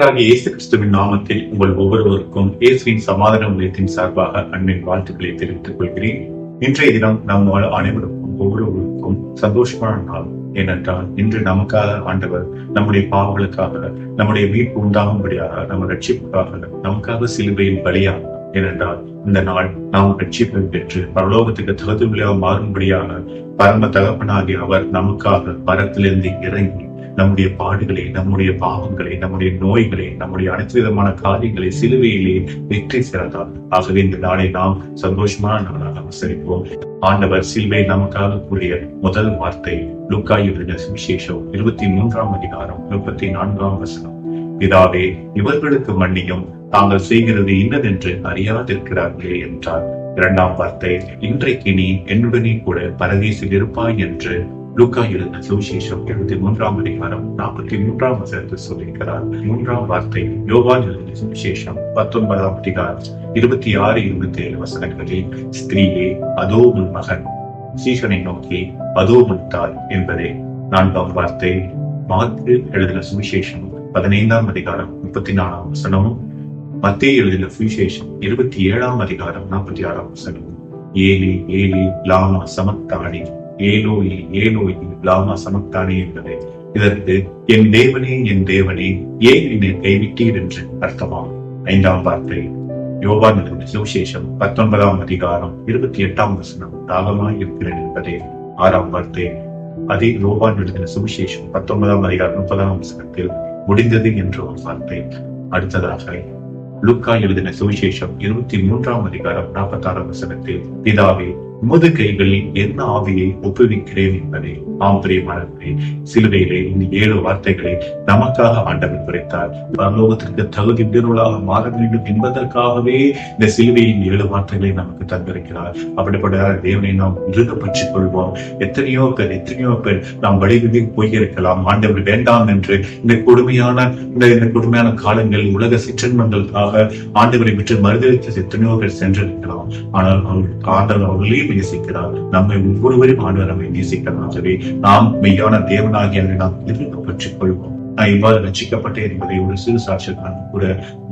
கர்த்தராகிய இயேசு கிறிஸ்துவின் நாமத்தில் உங்கள் ஒவ்வொருவருக்கும் இயேசுவின் சமாதான ஊழியத்தின் சார்பாக அன்பின் வாழ்த்துக்களை தெரிவித்துக் கொள்கிறேன். இன்றைய தினம் நம்ம அனைவருக்கும் ஒவ்வொருவருக்கும் சந்தோஷமான நாள். ஏனென்றால் இன்று நமக்காக ஆண்டவர் நம்முடைய பாவங்களுக்காக, நம்முடைய மீட்பு உண்டாகும்படியாக, நம்ம ரட்சிப்புக்காக நமக்காக சிலுவையில் பலியாக, ஏனென்றால் இந்த நாள் நாம் ரட்சிப்பை பெற்று பரலோகத்துக்கு தகுதியாக மாறும்படியாக பரம தகப்பனாகி அவர் நமக்காக பரத்திலிருந்து இறங்கி நம்முடைய பாடுகளை, நம்முடைய பாவங்களை, நம்முடைய நோய்களை, நம்முடைய அனைத்து விதமான காரியங்களை சிலுவையிலே வெற்றி சிறந்தார். ஆகவே இந்த நாளை நாம் சந்தோஷமான நாளாக அவசரிப்போம். ஆண்டவர் சிலுவை நமக்காக கூறிய முதல் வார்த்தை லூக்கா எழுதின சுவிசேஷம் 23ஆம் அதிகாரம் 34ஆம் வசனம். பிதாவே, இவர்களுக்கு மன்னியும், தாங்கள் செய்கிறது இன்னதென்று அறியாதிருக்கிறார்களே என்றார். இரண்டாம் வார்த்தை, இன்றைக்கு நீ என்னுடனே கூட பரதீசில் இருப்பாய் என்று லூக்கா எழுதின சுவிசேஷம் 23ஆம் அதிகாரம் 43ஆம் வசனத்தில் சொல்லியிருக்கிறார். மூன்றாம் வார்த்தை யோவான் எழுதின சுவிசேஷம் 19ஆம் அதிகாரம் 26-27 வசனங்களில், ஸ்திரீயே, அதோ உன் மகன், சீஷனை நோக்கி அதோ உன் தாய் என்பதே. நான்காம் வார்த்தை மார்க்கு எழுதின சுவிசேஷம் 15ஆம் அதிகாரம் 34ஆம் வசனமும், மத்தேயு எழுதின சுவிசேஷம் 27ஆம் அதிகாரம் 46ஆம் வசனமும், ஏலி ஏலி லாமா சமக்தானி, ஏலோயி ஏலோயி லாமா சமக்தானி என்பதே. இதற்கு என் தேவனே என் தேவனே ஏன் என்னை கைவிட்டீர் என்று அர்த்தமாகும். ஐந்தாம் வார்த்தை யோவான் எழுதின சுவிசேஷம் 19ஆம் அதிகாரம் 28ஆம் வசனம், தாகமாய் இருக்கிறேன் என்பதே. ஆறாம் வார்த்தை அதே யோவான் எழுதின சுவிசேஷம் 19ஆம் அதிகாரம் 30ஆம் வசனத்தில் முடிந்தது என்ற ஒரு வார்த்தை. அடுத்ததாக லூக்கா எழுதின சுவிசேஷம் 23ஆம் அதிகாரம் 46ஆம் வசனத்தில், பிதாவே, உமது கைகளில் என்ன ஆவியை ஒப்புவிக்கிறேன் என்பதை. ஆம் பிரியமானவர்களே, சிலுவையிலே இந்த 7 வார்த்தைகளை நமக்காக ஆண்டவர் குறைத்தார். பரலோகத்திற்கு தகுதி பெறுவதாக மாற வேண்டும் என்பதற்காகவே இந்த சிலுவையின் 7 வார்த்தைகளை நமக்கு தந்திருக்கிறார். அப்படிப்பட்ட தேவனை நாம் இறுக பற்றிக் கொள்வோம். எத்தனையோ பேர் நாம் வழிவிதி போயிருக்கலாம், ஆண்டவர் வேண்டாம் என்று இந்த கொடுமையான காலங்கள், உலக சிற்றன்மங்களுக்காக ஆண்டவரை விட்டு மறுதளித்து எத்தனையோ பேர் சென்றிருக்கலாம். ஆனால் ஆண்டவர் அவர்களையும் நேசிக்கிறார். நம்மை ஒவ்வொருவரும் ஆண்டவர் நம்மை நேசிக்கிறார். நாம் மெய்யான தேவனாகிய நாம் இறுக பற்றிக் கொள்வோம். நான் இவ்வாறு ரட்சிக்கப்பட்டேன் என்பதை ஒரு சிறு சாட்சியாக கூட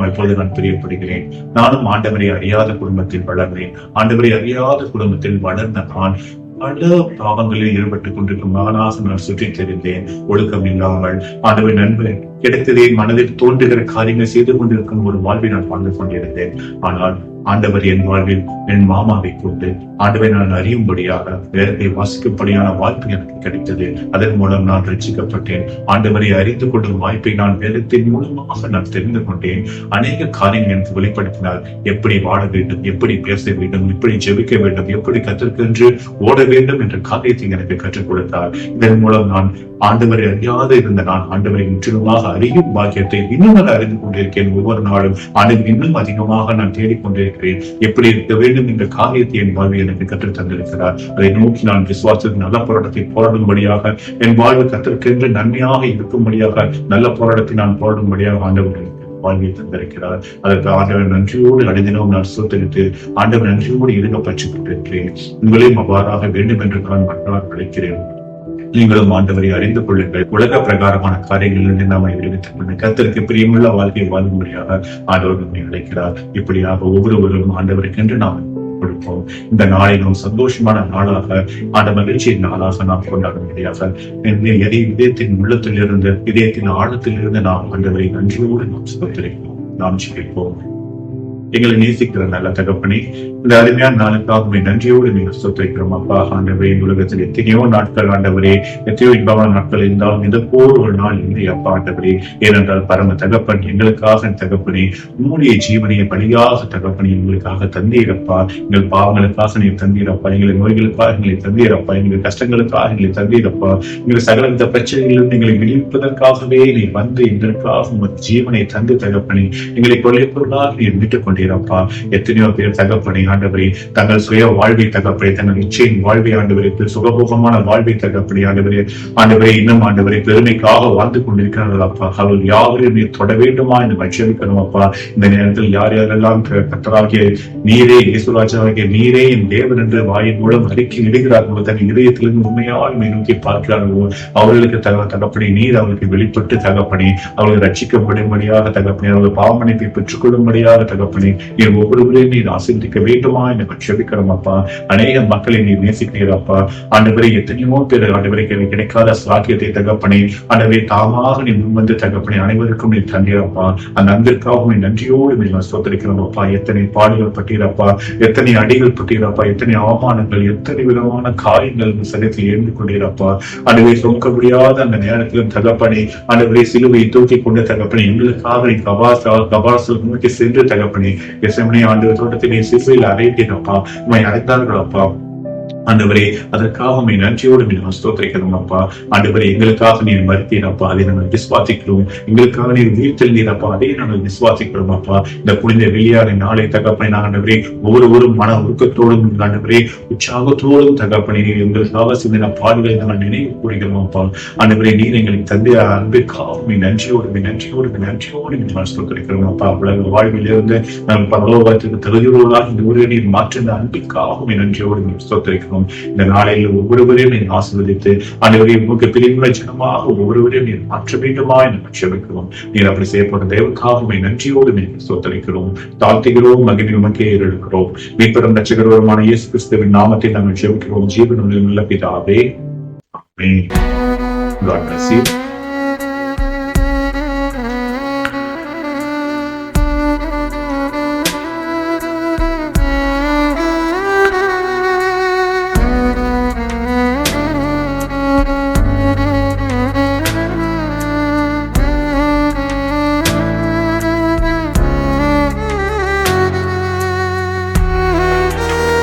இப்பொழுது நான் பிரியப்படுகிறேன். நானும் ஆண்டவரை அறியாத குடும்பத்தில் வளர்ந்தேன். ஆண்டவரை அறியாத குடும்பத்தில் வளர்ந்த நான் பல பாவங்களில் ஈடுபட்டுக் கொண்டிருக்கும் மகனாக நான் சுற்றித் தெரிந்தேன். ஒழுக்கம் இல்லாமல் ஆண்டவரை நண்பன் கிடைத்ததே மனதில் தோன்றுகிற காரியங்களை செய்து கொண்டிருக்கும் ஒரு வாழ்வை நான் வாழ்ந்து கொண்டிருந்தேன். ஆனால் ஆண்டவர் என் வாழ்வில் என் மாமாவை கொண்டு ஆண்டவரை நான் அறியும்படியாக, வேதத்தை வாசிக்கும்படியான வாய்ப்பு எனக்கு கிடைத்தது. அதன் மூலம் நான் ரட்சிக்கப்பட்டேன். ஆண்டவரை அறிந்து கொள்ளும் வாய்ப்பை நான் வேதத்தின் மூலமாக நான் தெரிந்து கொண்டேன். அநேக காரியங்கள் எனக்கு வெளிப்படுத்தினார். எப்படி வாழ வேண்டும், எப்படி பேச வேண்டும், எப்படி ஜெபிக்க வேண்டும், எப்படி கத்திற்கென்று ஓட வேண்டும் என்ற காரியத்தை எனக்கு கற்றுக் கொடுத்தார். இதன் மூலம் நான் ஆண்டவரை அறியாத இருந்த நான் ஆண்டவரை முற்றிலுமாக அறியும் பாக்கியத்தை இன்னும் அறிந்து கொண்டிருக்கேன். ஒவ்வொரு நாளும் ஆண்டவர் இன்னும் அதிகமாக நான் தேடிக்கொண்டிருக்கிறேன். எப்படி இருக்க வேண்டும் என்ற காரியத்தை என் வாழ்வில் எனக்கு கற்றுத் தந்திருக்கிறார். அதை நோக்கி நான் விசுவாசத்தில் நல்ல போராட்டத்தை போராடும்படியாக, என் வாழ்வு கத்திற்கென்று நன்மையாக இருக்கும்படியாக நல்ல போராட்டத்தை நான் போராடும்படியாக ஆண்டவர் வாழ்வில் தந்திருக்கிறார். அதற்கு ஆண்டவர் நன்றியோடு அடைந்தினோம் நான் சோத்தரித்து ஆண்டவர் நன்றியோடு இருக்க பற்றிக் கொண்டிருக்கிறேன். உங்களையும் அவ்வாறாக வேண்டும் என்று நான் மன்றாட அழைக்கிறேன். நீங்களும் ஆண்டவரை அறிந்து கொள்ளுங்கள். உலக பிரகாரமான காரியங்களிலிருந்து நாம் விடுவித்துக் கொண்டு கர்த்தருக்கு பிரியமுள்ள வாழ்க்கையை வாழும்படியாக ஆண்டவர் நம்மை அழைக்கிறார். இப்படியாக ஒவ்வொருவரும் ஆண்டவருக்கென்று நாம் கொடுப்போம். இந்த நாளை நாம் சந்தோஷமான நாளாக, ஆண்ட மகிழ்ச்சியின் நாளாக நாம் கொண்டாடும்படியாக இதயத்தின் உள்ளத்திலிருந்து, இதயத்தின் ஆழத்திலிருந்து நாம் ஆண்டவரை நன்றியோடு நாம் சுத்தரிப்போம். நாம் ஜெபிப்போம். எங்களை நேசிக்கிற நல்ல தகப்பனே, இந்த அருமையான நாளுக்காக நன்றியோடு நீங்கள் சொத்திருக்கிறோம். அப்பா, ஆண்டவரே, உலகத்தில் எத்தனையோ நாட்கள் ஆண்டவரே, எத்தனையோ இன்பமான நாட்கள் இருந்தாலும் இந்த போர் ஒரு நாள் இல்லை அப்பா ஆண்டவரே. ஏனென்றால் பரம தகப்பன் எங்களுக்காக தகப்பனே உம்முடைய ஜீவனையை பலியாக தகப்பனே எங்களுக்காக தந்தீரப்பா. எங்கள் பாவங்களுக்காக நீ தந்தீரப்பா, எங்களை நோய்களுக்காக எங்களை தந்தீரப்பா, எங்கள் கஷ்டங்களுக்காக எங்களை தந்தீரப்பா. எங்கள் சகலவித பிரச்சனைகளிலிருந்து எங்களை விடுவிப்பதற்காகவே நீ வந்து எங்களுக்காக உங்கள் ஜீவனை தந்து தகப்பனே எங்களை கொலை பொருளாக நீ மீட்டுக் கொண்டு கொண்டீரப்பா. எத்தனையோ பேர் தகப்பனை ஆண்டவரே தங்கள் சுய வாழ்வை தகப்பனை, தங்கள் நிச்சயம் வாழ்வை ஆண்டவரே, சுகபோகமான வாழ்வை தகப்பனை ஆண்டவரே இன்னும் ஆண்டவரை பெருமைக்காக வாழ்ந்து கொண்டிருக்கிறார்கள் அப்பா. அவர்கள் யாவரையும் நீர் தொட வேண்டுமா என்று மச்சரிக்கணும் அப்பா. இந்த நேரத்தில் யார் யாரெல்லாம் கர்த்தராகிய நீரே, இயேசுராஜாகிய நீரே என் தேவன் என்று வாயின் மூலம் அறிக்கை இடுகிறார்களோ, தன் இதயத்திலிருந்து உண்மையால் நோக்கி பார்க்கிறார்களோ, அவர்களுக்கு தகப்பனை நீர் அவர்களுக்கு வெளிப்பட்டு தகப்பனை அவர்கள் ரட்சிக்கப்படும்படியாக தகப்பனை, அவர்கள் பாவமன்னிப்பை பெற்றுக் கொள்ளும்படியாக தகப்பனை நீர் ஒவ்வொருவரையும் நீர் ஆசீர்வதிக்க வேண்டுமா என்று மச்சரிக்கிறோம் அப்பா. அநேக மக்களை நீர் நேசிக்கிறீர் அப்பா. ஆண்டவரை எத்தனையோ பேர் ஆண்டவரை கிடைக்காத சாக்கியத்தை தகப்பனை ஆண்டவரை தாமாக நீ முன்வந்து தகப்பனை அனைவருக்கும் நீ தந்தீரப்பா. அந்த அன்பிற்காகவும் நன்றியோடு நீ ஸ்தோத்திரிக்கிறோம் அப்பா. எத்தனை பாடுகள் பட்டீரப்பா, எத்தனை அடிகள் பட்டீரப்பா, எத்தனை அவமானங்கள், எத்தனை விதமான காரியங்கள் சரியத்தில் எழுந்து கொண்டீரப்பா. ஆண்டவரை சுமக்க முடியாத அந்த நேரத்திலும் தகப்பனை ஆண்டவரை சிலுவை தூக்கி கொண்டு தகப்பனை எங்களுக்காக நீ கபாசல் நோக்கி சென்று தகப்பனை எசமனை ஆண்டு தோட்டத்திலே சிலுவையில் அறையிட்டீரப்பா. உண்மை அடைத்தார்கள் அப்பா. ஆண்டவரே அதற்காக நன்றியோடு நாம் ஸ்தோத்திரிக்கிறோம் அப்பா. ஆண்டவரே எங்களுக்காக நீர் மறுத்தீரப்பா, அதை நாங்கள் விசுவாசிக்கிறோம். எங்களுக்காக நீர் உயிர்த்தெல் நீரப்பா, அதை நாங்கள் விசுவாசிக்கிறோம் அப்பா. இந்த புனித வெள்ளியாரை நாளை தகப்பனை நான் ஆண்டவரே ஒவ்வொருவரும் மன உருக்கத்தோடும் ஆண்டவரே உற்சாகத்தோடும் தகப்பனை நீர் எங்களுக்காக சிந்தின பாடுகளை நாங்கள் நினைவு கூறுகிறோம் அப்பா. ஆண்டவரே நீர் எங்களுக்கு தந்தை அன்பிற்காக நன்றியோடு நான் ஸ்தோத்திரிக்கிறோம் அப்பா. உலக வாழ்வில் இருந்து நாங்கள் பரலோகத்திற்கு தகுதியோடாக இந்த ஊரை நீர் மாற்றின அன்பிற்காக நன்றியோடு நீர் ஸ்தோத்திரிக்கிறோம். இந்த நாளையில் ஒவ்வொருவரையும் நீர் ஆசீர்வதித்து ஆண்டவரே உமக்கு பிரியமுள்ள ஜனமாக ஒவ்வொருவரையும் நீர் மாற்ற வேண்டுமா என்று ஜெபிக்கிறோம். நீர் அப்படி செய்யப்பட்ட தேவனுக்காக நன்றியோடு நீர் ஸ்தோத்திரிக்கிறோம், தாழ்த்துகிறோம், மகிமை உமக்கே ஏறெடுக்கிறோம். மீட்பரும் இரட்சகருமான இயேசு கிறிஸ்துவின் நாமத்தில் நாங்கள் ஜெபிக்கிறோம் ஜீவனுள்ள பிதாவே. ஆமென். God bless you.